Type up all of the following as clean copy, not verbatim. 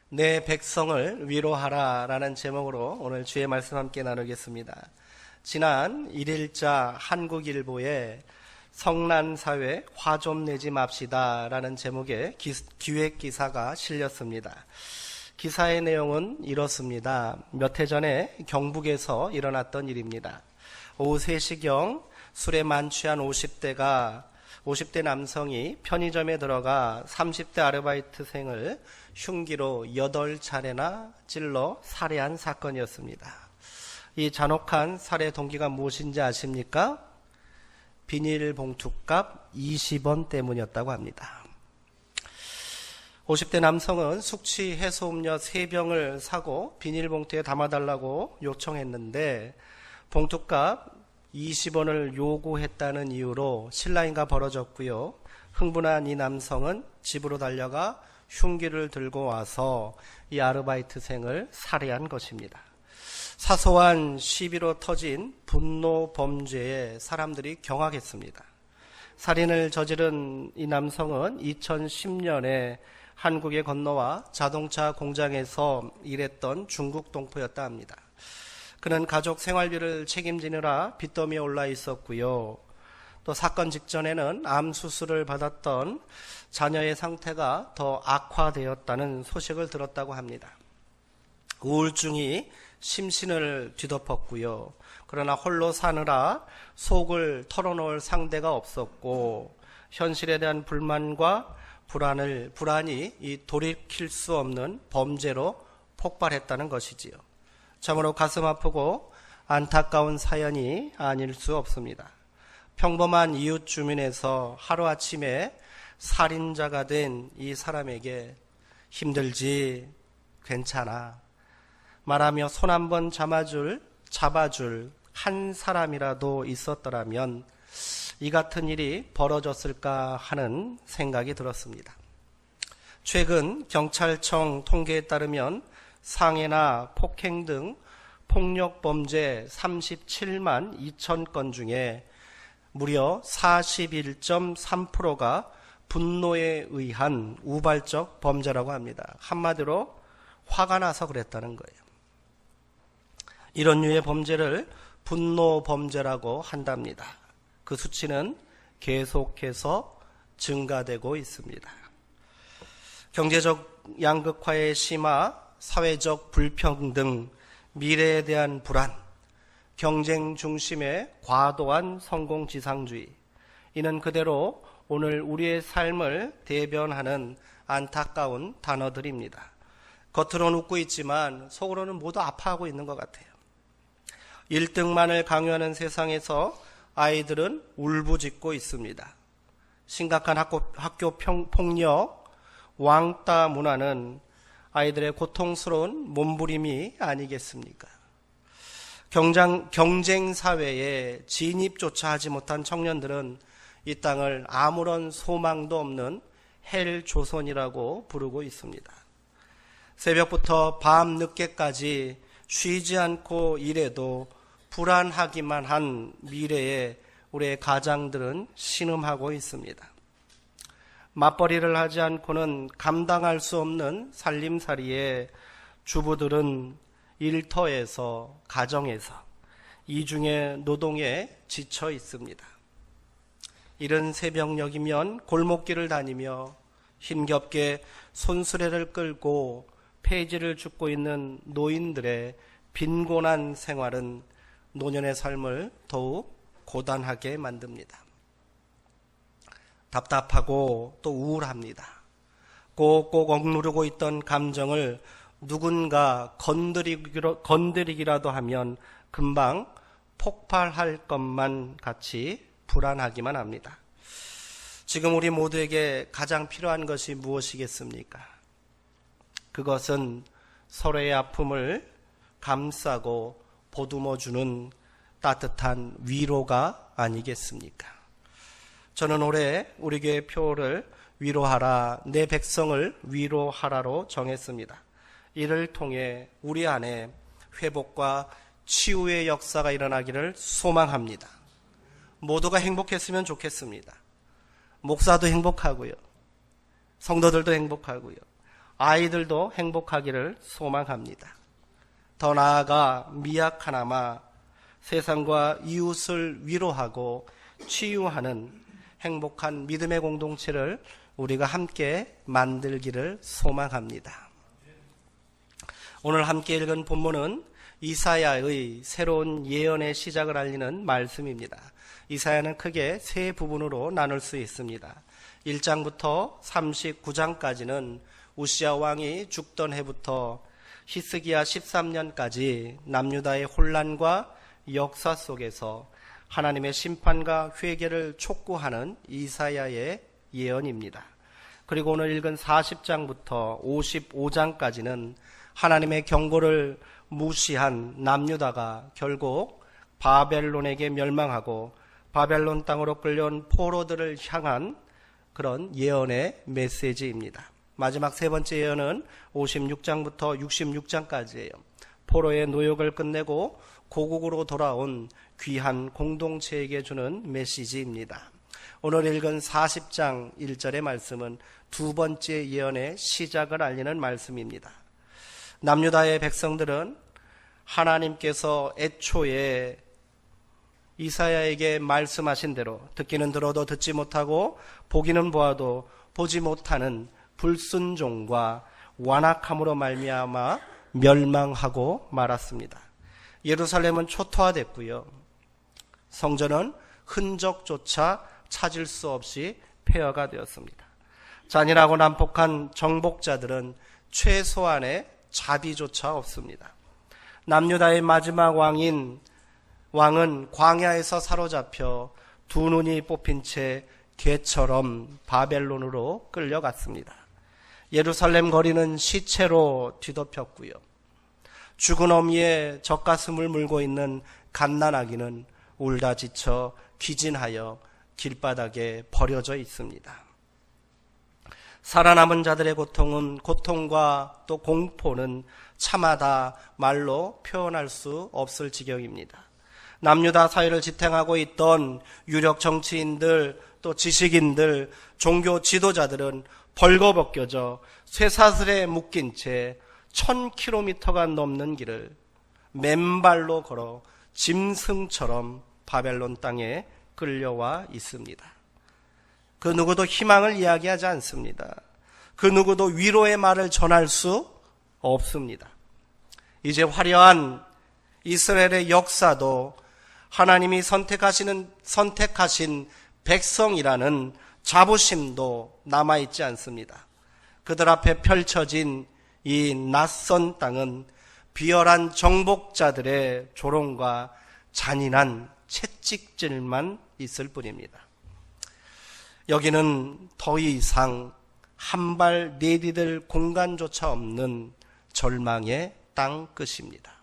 내 백성을 위로하라라는 제목으로 오늘 주의 말씀 함께 나누겠습니다. 지난 1일자 한국일보에 성난사회 화 좀 내지 맙시다라는 제목의 기획 기사가 실렸습니다. 기사의 내용은 이렇습니다. 몇 해 전에 경북에서 일어났던 일입니다. 오후 3시경 술에 만취한 50대 남성이 편의점에 들어가 30대 아르바이트생을 흉기로 8차례나 찔러 살해한 사건이었습니다. 이 잔혹한 살해 동기가 무엇인지 아십니까? 비닐봉투값 20원 때문이었다고 합니다. 50대 남성은 숙취 해소음료 3병을 사고 비닐봉투에 담아달라고 요청했는데 봉투값 20원을 요구했다는 이유로 실랑이가 벌어졌고요. 흥분한 이 남성은 집으로 달려가 흉기를 들고 와서 이 아르바이트생을 살해한 것입니다. 사소한 시비로 터진 분노 범죄에 사람들이 경악했습니다. 살인을 저지른 이 남성은 2010년에 한국에 건너와 자동차 공장에서 일했던 중국 동포였다 합니다. 그는 가족 생활비를 책임지느라 빚더미에 올라 있었고요. 또 사건 직전에는 암 수술을 받았던 자녀의 상태가 더 악화되었다는 소식을 들었다고 합니다. 우울증이 심신을 뒤덮었고요. 그러나 홀로 사느라 속을 털어놓을 상대가 없었고 현실에 대한 불만과 불안이 이 돌이킬 수 없는 범죄로 폭발했다는 것이지요. 참으로 가슴 아프고 안타까운 사연이 아닐 수 없습니다. 평범한 이웃 주민에서 하루아침에 살인자가 된 이 사람에게 힘들지, 괜찮아 말하며 손 한번 잡아줄 한 사람이라도 있었더라면 이 같은 일이 벌어졌을까 하는 생각이 들었습니다. 최근 경찰청 통계에 따르면 상해나 폭행 등 폭력 범죄 37만 2천 건 중에 무려 41.3%가 분노에 의한 우발적 범죄라고 합니다. 한마디로 화가 나서 그랬다는 거예요. 이런 류의 범죄를 분노 범죄라고 한답니다. 그 수치는 계속해서 증가되고 있습니다. 경제적 양극화의 심화, 사회적 불평등, 미래에 대한 불안, 경쟁 중심의 과도한 성공지상주의, 이는 그대로 오늘 우리의 삶을 대변하는 안타까운 단어들입니다. 겉으로는 웃고 있지만 속으로는 모두 아파하고 있는 것 같아요. 1등만을 강요하는 세상에서 아이들은 울부짖고 있습니다. 심각한 학교 폭력, 왕따 문화는 아이들의 고통스러운 몸부림이 아니겠습니까? 경쟁 사회에 진입조차 하지 못한 청년들은 이 땅을 아무런 소망도 없는 헬 조선이라고 부르고 있습니다. 새벽부터 밤 늦게까지 쉬지 않고 일해도 불안하기만 한 미래에 우리의 가장들은 신음하고 있습니다. 맞벌이를 하지 않고는 감당할 수 없는 살림살이에 주부들은 일터에서, 가정에서 이중의 노동에 지쳐 있습니다. 이른 새벽녘이면 골목길을 다니며 힘겹게 손수레를 끌고 폐지를 줍고 있는 노인들의 빈곤한 생활은 노년의 삶을 더욱 고단하게 만듭니다. 답답하고 또 우울합니다. 꼭꼭 억누르고 있던 감정을 누군가 건드리기라도 하면 금방 폭발할 것만 같이 불안하기만 합니다. 지금 우리 모두에게 가장 필요한 것이 무엇이겠습니까? 그것은 서로의 아픔을 감싸고 보듬어주는 따뜻한 위로가 아니겠습니까? 저는 올해 우리 교회 표를 위로하라, 내 백성을 위로하라로 정했습니다. 이를 통해 우리 안에 회복과 치유의 역사가 일어나기를 소망합니다. 모두가 행복했으면 좋겠습니다. 목사도 행복하고요. 성도들도 행복하고요. 아이들도 행복하기를 소망합니다. 더 나아가 미약하나마 세상과 이웃을 위로하고 치유하는 행복한 믿음의 공동체를 우리가 함께 만들기를 소망합니다. 오늘 함께 읽은 본문은 이사야의 새로운 예언의 시작을 알리는 말씀입니다. 이사야는 크게 세 부분으로 나눌 수 있습니다. 1장부터 39장까지는 우시야 왕이 죽던 해부터 히스기야 13년까지 남유다의 혼란과 역사 속에서 하나님의 심판과 회개를 촉구하는 이사야의 예언입니다. 그리고 오늘 읽은 40장부터 55장까지는 하나님의 경고를 무시한 남유다가 결국 바벨론에게 멸망하고 바벨론 땅으로 끌려온 포로들을 향한 그런 예언의 메시지입니다. 마지막 세 번째 예언은 56장부터 66장까지예요. 포로의 노역을 끝내고 고국으로 돌아온 귀한 공동체에게 주는 메시지입니다. 오늘 읽은 40장 1절의 말씀은 두 번째 예언의 시작을 알리는 말씀입니다. 남유다의 백성들은 하나님께서 애초에 이사야에게 말씀하신 대로 듣기는 들어도 듣지 못하고 보기는 보아도 보지 못하는 불순종과 완악함으로 말미암아 멸망하고 말았습니다. 예루살렘은 초토화됐고요. 성전은 흔적조차 찾을 수 없이 폐허가 되었습니다. 잔인하고 난폭한 정복자들은 최소한의 자비조차 없습니다. 남유다의 마지막 왕은 광야에서 사로잡혀 두 눈이 뽑힌 채 개처럼 바벨론으로 끌려갔습니다. 예루살렘 거리는 시체로 뒤덮였고요. 죽은 어미의 젖가슴을 물고 있는 갓난아기는 울다 지쳐 기진하여 길바닥에 버려져 있습니다. 살아남은 자들의 고통은 고통과 또 공포는 차마다 말로 표현할 수 없을 지경입니다. 남유다 사회를 지탱하고 있던 유력 정치인들 또 지식인들 종교 지도자들은 벌거벗겨져 쇠사슬에 묶인 채 1000km가 넘는 길을 맨발로 걸어 짐승처럼 바벨론 땅에 끌려와 있습니다. 그 누구도 희망을 이야기하지 않습니다. 그 누구도 위로의 말을 전할 수 없습니다. 이제 화려한 이스라엘의 역사도 하나님이 선택하신 백성이라는 자부심도 남아있지 않습니다. 그들 앞에 펼쳐진 이 낯선 땅은 비열한 정복자들의 조롱과 잔인한 채찍질만 있을 뿐입니다. 여기는 더 이상 한 발 내디딜 공간조차 없는 절망의 땅 끝입니다.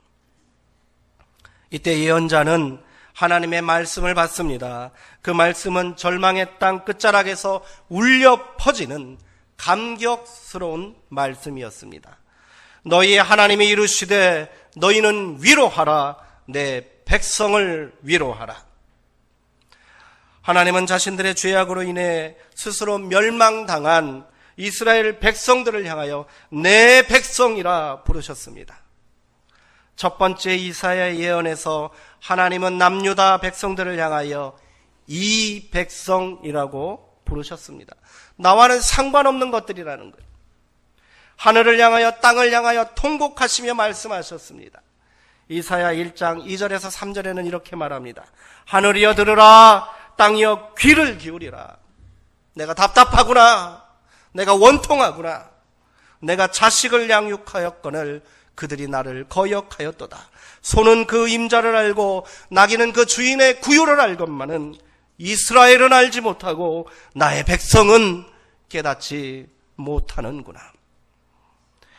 이때 예언자는 하나님의 말씀을 받습니다. 그 말씀은 절망의 땅 끝자락에서 울려 퍼지는 감격스러운 말씀이었습니다. 너희의 하나님이 이르시되 너희는 위로하라, 내 백성을 위로하라. 하나님은 자신들의 죄악으로 인해 스스로 멸망당한 이스라엘 백성들을 향하여 내 백성이라 부르셨습니다. 첫 번째 이사야 예언에서 하나님은 남유다 백성들을 향하여 이 백성이라고 부르셨습니다. 나와는 상관없는 것들이라는 거예요. 하늘을 향하여 땅을 향하여 통곡하시며 말씀하셨습니다. 이사야 1장 2절에서 3절에는 이렇게 말합니다. 하늘이여 들으라, 땅이여 귀를 기울이라. 내가 답답하구나. 내가 원통하구나. 내가 자식을 양육하였거늘 그들이 나를 거역하였도다. 소는 그 임자를 알고 나귀는 그 주인의 구유를 알건만은 이스라엘은 알지 못하고 나의 백성은 깨닫지 못하는구나.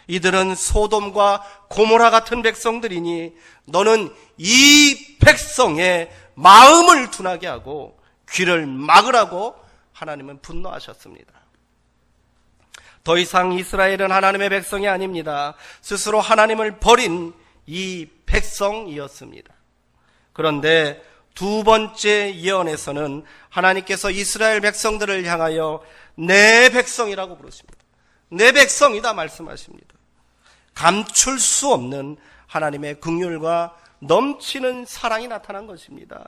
이들은 소돔과 고모라 같은 백성들이니 너는 이 백성의 마음을 둔하게 하고 귀를 막으라고 하나님은 분노하셨습니다. 더 이상 이스라엘은 하나님의 백성이 아닙니다. 스스로 하나님을 버린 이 백성이었습니다. 그런데 두 번째 예언에서는 하나님께서 이스라엘 백성들을 향하여 내 백성이라고 부르십니다. 내 백성이다 말씀하십니다. 감출 수 없는 하나님의 긍휼과 넘치는 사랑이 나타난 것입니다.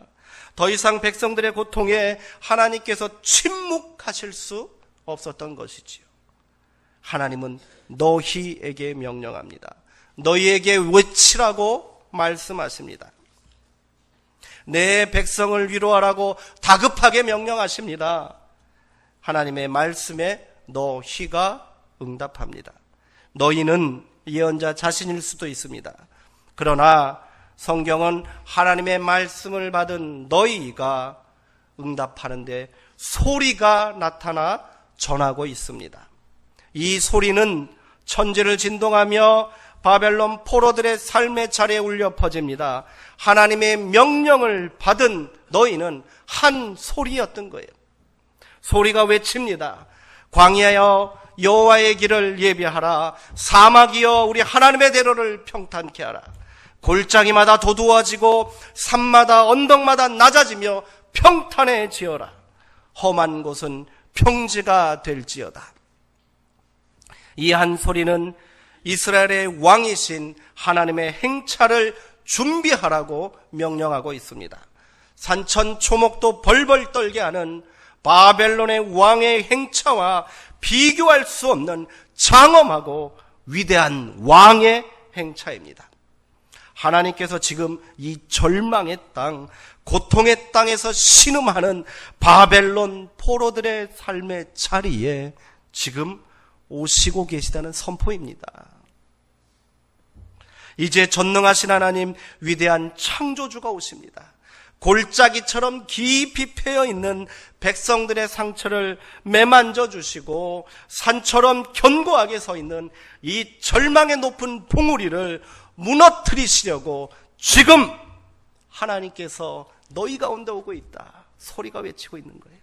더 이상 백성들의 고통에 하나님께서 침묵하실 수 없었던 것이지요. 하나님은 너희에게 명령합니다. 너희에게 외치라고 말씀하십니다. 내 백성을 위로하라고 다급하게 명령하십니다. 하나님의 말씀에 너희가 응답합니다. 너희는 예언자 자신일 수도 있습니다. 그러나 성경은 하나님의 말씀을 받은 너희가 응답하는데 소리가 나타나 전하고 있습니다. 이 소리는 천지를 진동하며 바벨론 포로들의 삶의 차례에 울려 퍼집니다. 하나님의 명령을 받은 너희는 한 소리였던 거예요. 소리가 외칩니다. 광야여 여호와의 길을 예비하라. 사막이여 우리 하나님의 대로를 평탄케 하라. 골짜기마다 도두어지고 산마다 언덕마다 낮아지며 평탄해지어라. 험한 곳은 평지가 될지어다. 이 한 소리는 이스라엘의 왕이신 하나님의 행차를 준비하라고 명령하고 있습니다. 산천 초목도 벌벌 떨게 하는 바벨론의 왕의 행차와 비교할 수 없는 장엄하고 위대한 왕의 행차입니다. 하나님께서 지금 이 절망의 땅, 고통의 땅에서 신음하는 바벨론 포로들의 삶의 자리에 지금 오시고 계시다는 선포입니다. 이제 전능하신 하나님, 위대한 창조주가 오십니다. 골짜기처럼 깊이 패여 있는 백성들의 상처를 매만져 주시고 산처럼 견고하게 서 있는 이 절망의 높은 봉우리를 무너뜨리시려고 지금 하나님께서 너희 가운데 오고 있다. 소리가 외치고 있는 거예요.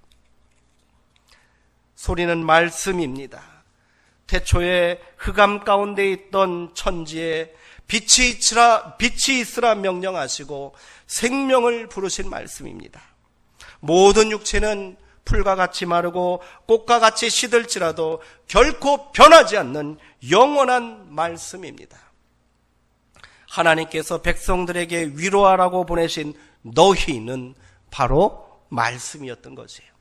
소리는 말씀입니다. 태초에 흑암 가운데 있던 천지에 빛이 있으라 명령하시고 생명을 부르신 말씀입니다. 모든 육체는 풀과 같이 마르고 꽃과 같이 시들지라도 결코 변하지 않는 영원한 말씀입니다. 하나님께서 백성들에게 위로하라고 보내신 너희는 바로 말씀이었던 것이에요.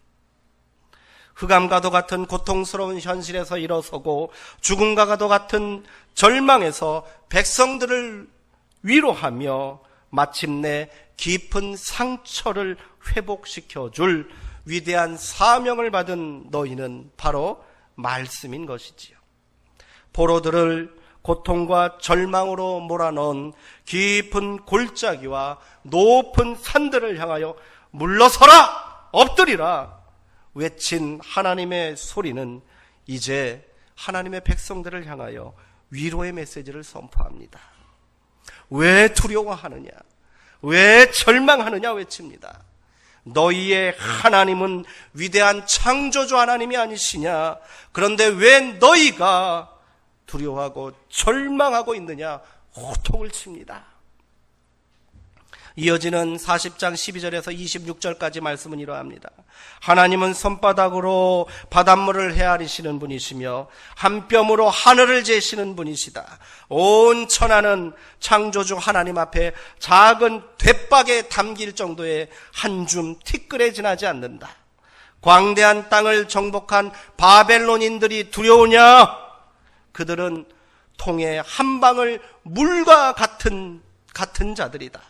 흑암과도 같은 고통스러운 현실에서 일어서고 죽음과도 같은 절망에서 백성들을 위로하며 마침내 깊은 상처를 회복시켜 줄 위대한 사명을 받은 너희는 바로 말씀인 것이지요. 포로들을 고통과 절망으로 몰아넣은 깊은 골짜기와 높은 산들을 향하여 물러서라! 엎드리라! 외친 하나님의 소리는 이제 하나님의 백성들을 향하여 위로의 메시지를 선포합니다. 왜 두려워하느냐? 왜 절망하느냐 외칩니다. 너희의 하나님은 위대한 창조주 하나님이 아니시냐? 그런데 왜 너희가 두려워하고 절망하고 있느냐? 호통을 칩니다. 이어지는 40장 12절에서 26절까지 말씀은 이러합니다. 하나님은 손바닥으로 바닷물을 헤아리시는 분이시며 한 뼘으로 하늘을 재시는 분이시다. 온 천하는 창조주 하나님 앞에 작은 돛박에 담길 정도의 한 줌 티끌에 지나지 않는다. 광대한 땅을 정복한 바벨론인들이 두려우냐? 그들은 통에 한 방울 물과 같은 자들이다.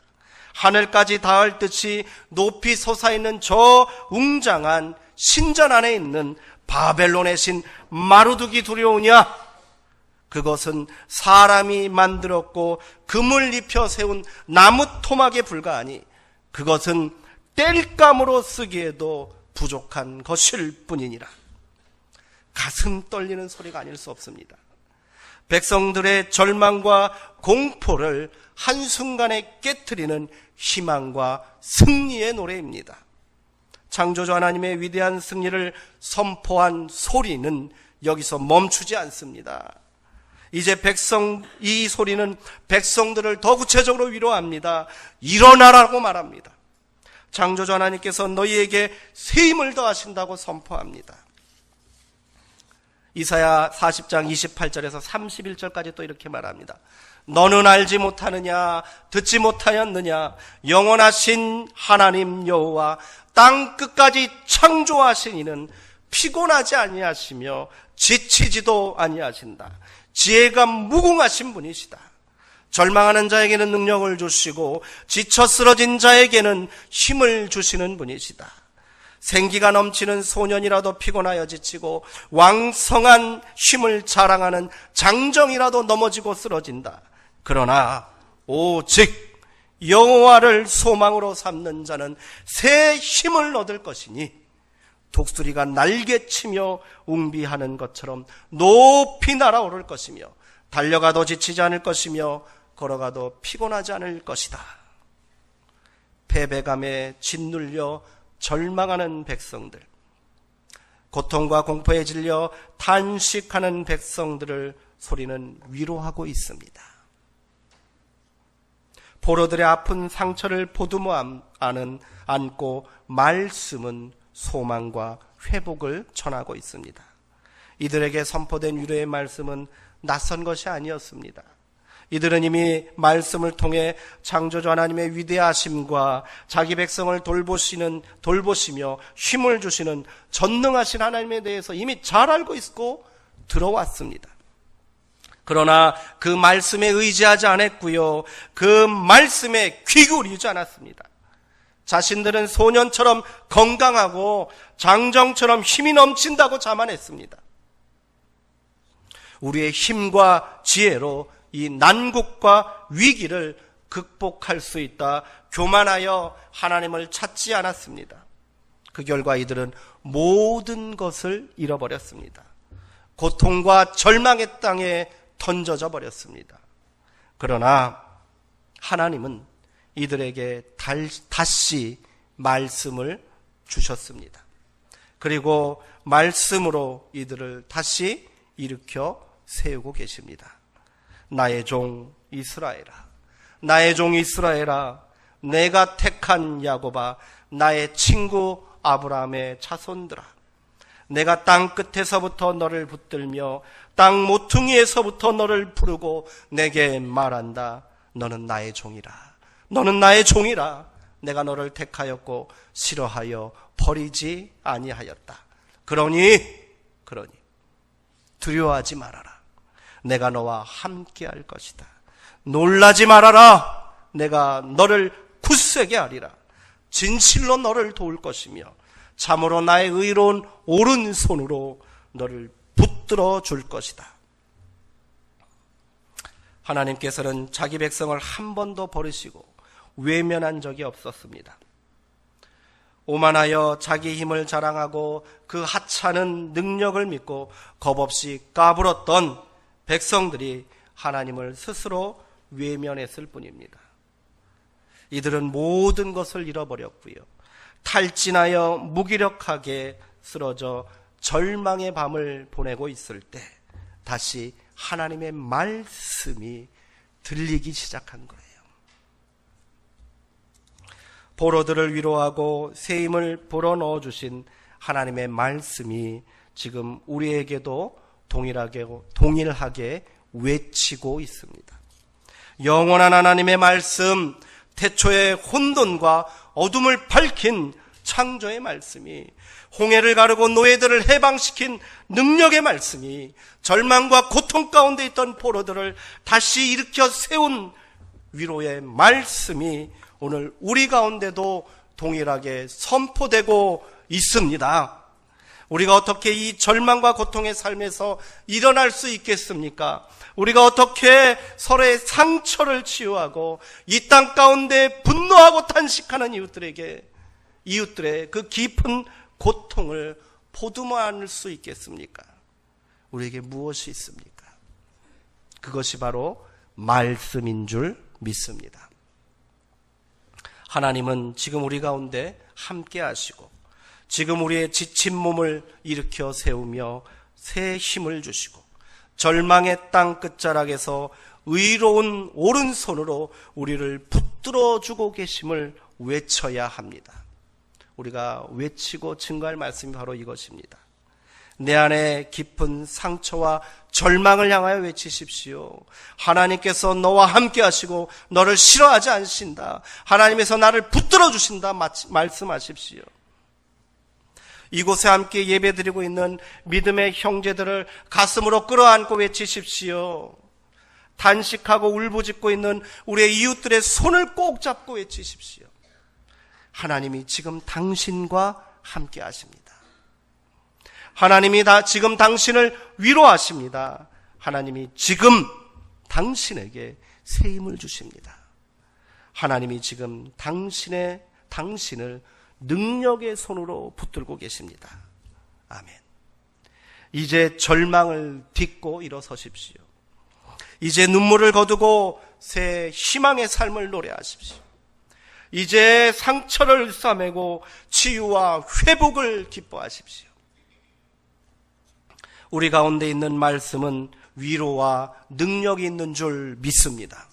하늘까지 닿을 듯이 높이 솟아있는 저 웅장한 신전 안에 있는 바벨론의 신 마루둑이 두려우냐? 그것은 사람이 만들었고 금을 입혀 세운 나무 토막에 불과하니 그것은 땔감으로 쓰기에도 부족한 것일 뿐이니라. 가슴 떨리는 소리가 아닐 수 없습니다. 백성들의 절망과 공포를 한순간에 깨트리는 희망과 승리의 노래입니다. 창조주 하나님의 위대한 승리를 선포한 소리는 여기서 멈추지 않습니다. 이제 이 소리는 백성들을 더 구체적으로 위로합니다. 일어나라고 말합니다. 창조주 하나님께서 너희에게 새 힘을 더하신다고 선포합니다. 이사야 40장 28절에서 31절까지 또 이렇게 말합니다. 너는 알지 못하느냐, 듣지 못하였느냐, 영원하신 하나님 여호와 땅 끝까지 창조하신 이는 피곤하지 아니하시며 지치지도 아니하신다. 지혜가 무궁하신 분이시다. 절망하는 자에게는 능력을 주시고 지쳐 쓰러진 자에게는 힘을 주시는 분이시다. 생기가 넘치는 소년이라도 피곤하여 지치고 왕성한 힘을 자랑하는 장정이라도 넘어지고 쓰러진다. 그러나 오직 여호와를 소망으로 삼는 자는 새 힘을 얻을 것이니 독수리가 날개치며 웅비하는 것처럼 높이 날아오를 것이며 달려가도 지치지 않을 것이며 걸어가도 피곤하지 않을 것이다. 패배감에 짓눌려 절망하는 백성들, 고통과 공포에 질려 탄식하는 백성들을 소리는 위로하고 있습니다. 포로들의 아픈 상처를 보듬어 안고 말씀은 소망과 회복을 전하고 있습니다. 이들에게 선포된 위로의 말씀은 낯선 것이 아니었습니다. 이들은 이미 말씀을 통해 창조주 하나님의 위대하심과 자기 백성을 돌보시며 힘을 주시는 전능하신 하나님에 대해서 이미 잘 알고 있고 들어왔습니다. 그러나 그 말씀에 의지하지 않았고요, 그 말씀에 귀 기울이지 않았습니다. 자신들은 소년처럼 건강하고 장정처럼 힘이 넘친다고 자만했습니다. 우리의 힘과 지혜로 이 난국과 위기를 극복할 수 있다 교만하여 하나님을 찾지 않았습니다. 그 결과 이들은 모든 것을 잃어버렸습니다. 고통과 절망의 땅에 던져져 버렸습니다. 그러나 하나님은 이들에게 다시 말씀을 주셨습니다. 그리고 말씀으로 이들을 다시 일으켜 세우고 계십니다. 나의 종 이스라엘아, 나의 종 이스라엘아, 내가 택한 야곱아, 나의 친구 아브라함의 자손들아, 내가 땅 끝에서부터 너를 붙들며 땅 모퉁이에서부터 너를 부르고 내게 말한다. 너는 나의 종이라, 너는 나의 종이라. 내가 너를 택하였고 싫어하여 버리지 아니하였다. 그러니 두려워하지 말아라. 내가 너와 함께할 것이다. 놀라지 말아라. 내가 너를 굳세게 하리라. 진실로 너를 도울 것이며 참으로 나의 의로운 오른손으로 너를 붙들어 줄 것이다. 하나님께서는 자기 백성을 한 번도 버리시고 외면한 적이 없었습니다. 오만하여 자기 힘을 자랑하고 그 하찮은 능력을 믿고 겁없이 까불었던 백성들이 하나님을 스스로 외면했을 뿐입니다. 이들은 모든 것을 잃어버렸고요, 탈진하여 무기력하게 쓰러져 절망의 밤을 보내고 있을 때 다시 하나님의 말씀이 들리기 시작한 거예요. 포로들을 위로하고 새 힘을 불어넣어 주신 하나님의 말씀이 지금 우리에게도 동일하게 외치고 있습니다. 영원한 하나님의 말씀, 태초의 혼돈과 어둠을 밝힌 창조의 말씀이, 홍해를 가르고 노예들을 해방시킨 능력의 말씀이, 절망과 고통 가운데 있던 포로들을 다시 일으켜 세운 위로의 말씀이 오늘 우리 가운데도 동일하게 선포되고 있습니다. 우리가 어떻게 이 절망과 고통의 삶에서 일어날 수 있겠습니까? 우리가 어떻게 서로의 상처를 치유하고 이 땅 가운데 분노하고 탄식하는 이웃들의 그 깊은 고통을 보듬어 안을 수 있겠습니까? 우리에게 무엇이 있습니까? 그것이 바로 말씀인 줄 믿습니다. 하나님은 지금 우리 가운데 함께 하시고 지금 우리의 지친 몸을 일으켜 세우며 새 힘을 주시고 절망의 땅 끝자락에서 의로운 오른손으로 우리를 붙들어 주고 계심을 외쳐야 합니다. 우리가 외치고 증거할 말씀이 바로 이것입니다. 내 안에 깊은 상처와 절망을 향하여 외치십시오. 하나님께서 너와 함께 하시고 너를 싫어하지 않으신다. 하나님께서 나를 붙들어 주신다 말씀하십시오. 이곳에 함께 예배드리고 있는 믿음의 형제들을 가슴으로 끌어안고 외치십시오. 단식하고 울부짖고 있는 우리의 이웃들의 손을 꼭 잡고 외치십시오. 하나님이 지금 당신과 함께 하십니다. 하나님이 지금 당신을 위로하십니다. 하나님이 지금 당신에게 새 힘을 주십니다. 하나님이 지금 당신을 능력의 손으로 붙들고 계십니다. 아멘. 이제 절망을 딛고 일어서십시오. 이제 눈물을 거두고 새 희망의 삶을 노래하십시오. 이제 상처를 싸매고 치유와 회복을 기뻐하십시오. 우리 가운데 있는 말씀은 위로와 능력이 있는 줄 믿습니다.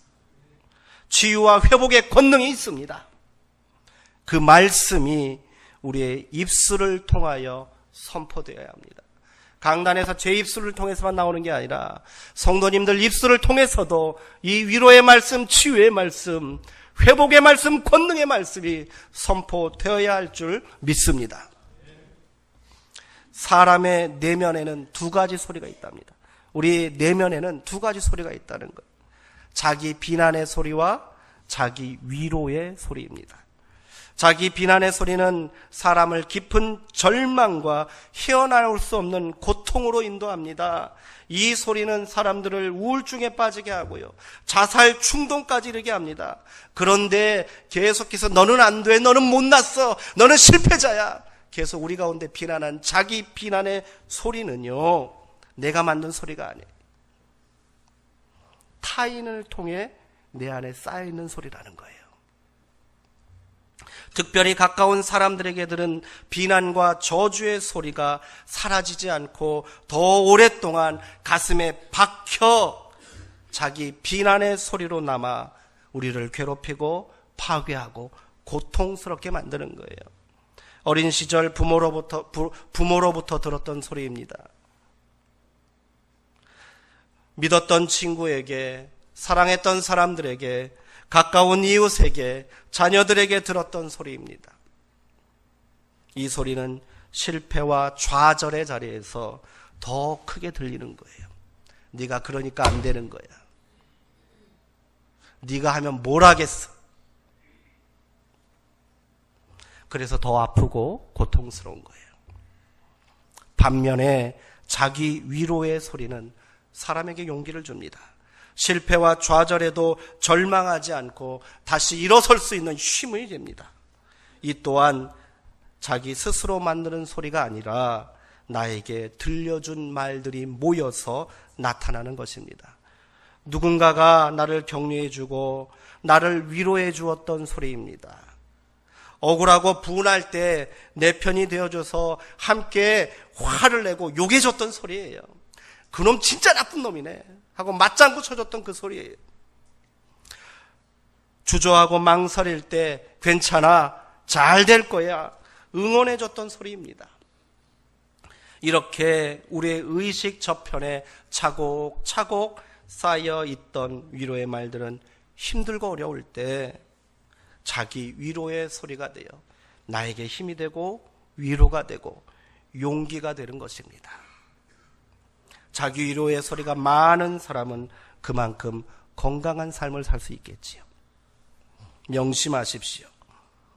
치유와 회복의 권능이 있습니다. 그 말씀이 우리의 입술을 통하여 선포되어야 합니다. 강단에서 제 입술을 통해서만 나오는 게 아니라 성도님들 입술을 통해서도 이 위로의 말씀, 치유의 말씀, 회복의 말씀, 권능의 말씀이 선포되어야 할 줄 믿습니다. 사람의 내면에는 두 가지 소리가 있답니다. 우리 내면에는 두 가지 소리가 있다는 것. 자기 비난의 소리와 자기 위로의 소리입니다. 자기 비난의 소리는 사람을 깊은 절망과 헤어나올 수 없는 고통으로 인도합니다. 이 소리는 사람들을 우울증에 빠지게 하고요, 자살 충동까지 이르게 합니다. 그런데 계속해서 너는 안 돼, 너는 못났어, 너는 실패자야, 계속 우리 가운데 비난한 자기 비난의 소리는요, 내가 만든 소리가 아니에요. 타인을 통해 내 안에 쌓여있는 소리라는 거예요. 특별히 가까운 사람들에게 들은 비난과 저주의 소리가 사라지지 않고 더 오랫동안 가슴에 박혀 자기 비난의 소리로 남아 우리를 괴롭히고 파괴하고 고통스럽게 만드는 거예요. 어린 시절 부모로부터 들었던 소리입니다. 믿었던 친구에게, 사랑했던 사람들에게, 가까운 이웃에게, 자녀들에게 들었던 소리입니다. 이 소리는 실패와 좌절의 자리에서 더 크게 들리는 거예요. 네가 그러니까 안 되는 거야. 네가 하면 뭘 하겠어. 그래서 더 아프고 고통스러운 거예요. 반면에 자기 위로의 소리는 사람에게 용기를 줍니다. 실패와 좌절에도 절망하지 않고 다시 일어설 수 있는 힘이 됩니다. 이 또한 자기 스스로 만드는 소리가 아니라 나에게 들려준 말들이 모여서 나타나는 것입니다. 누군가가 나를 격려해주고 나를 위로해 주었던 소리입니다. 억울하고 분할 때 내 편이 되어줘서 함께 화를 내고 욕해줬던 소리예요. 그놈 진짜 나쁜 놈이네 하고 맞장구 쳐줬던 그 소리예요. 주저하고 망설일 때 괜찮아, 잘 될 거야, 응원해줬던 소리입니다. 이렇게 우리의 의식 저편에 차곡차곡 쌓여있던 위로의 말들은 힘들고 어려울 때 자기 위로의 소리가 되어 나에게 힘이 되고 위로가 되고 용기가 되는 것입니다. 자기 위로의 소리가 많은 사람은 그만큼 건강한 삶을 살 수 있겠지요. 명심하십시오.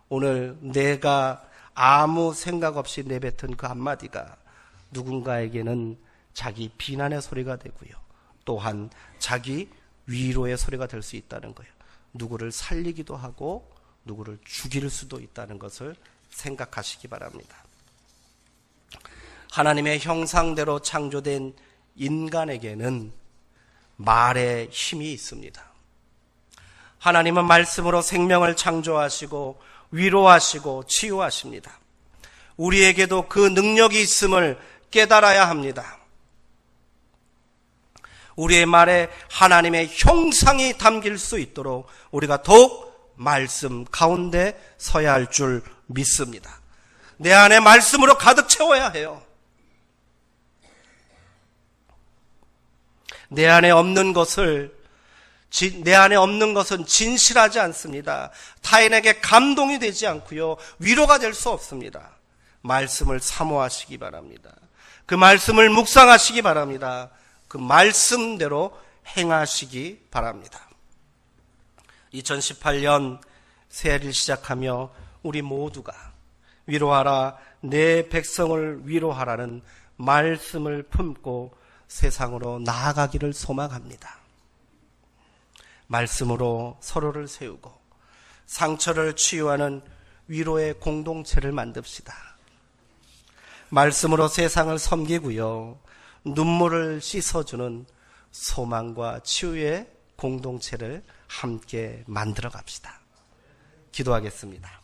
오늘 내가 아무 생각 없이 내뱉은 그 한마디가 누군가에게는 자기 비난의 소리가 되고요, 또한 자기 위로의 소리가 될 수 있다는 거예요. 누구를 살리기도 하고 누구를 죽일 수도 있다는 것을 생각하시기 바랍니다. 하나님의 형상대로 창조된 인간에게는 말의 힘이 있습니다. 하나님은 말씀으로 생명을 창조하시고 위로하시고 치유하십니다. 우리에게도 그 능력이 있음을 깨달아야 합니다. 우리의 말에 하나님의 형상이 담길 수 있도록 우리가 더욱 말씀 가운데 서야 할 줄 믿습니다. 내 안에 말씀으로 가득 채워야 해요. 내 안에 없는 것은 진실하지 않습니다. 타인에게 감동이 되지 않고요, 위로가 될 수 없습니다. 말씀을 사모하시기 바랍니다. 그 말씀을 묵상하시기 바랍니다. 그 말씀대로 행하시기 바랍니다. 2018년 새해를 시작하며 우리 모두가 위로하라, 내 백성을 위로하라는 말씀을 품고 세상으로 나아가기를 소망합니다. 말씀으로 서로를 세우고 상처를 치유하는 위로의 공동체를 만듭시다. 말씀으로 세상을 섬기고요, 눈물을 씻어주는 소망과 치유의 공동체를 함께 만들어 갑시다. 기도하겠습니다.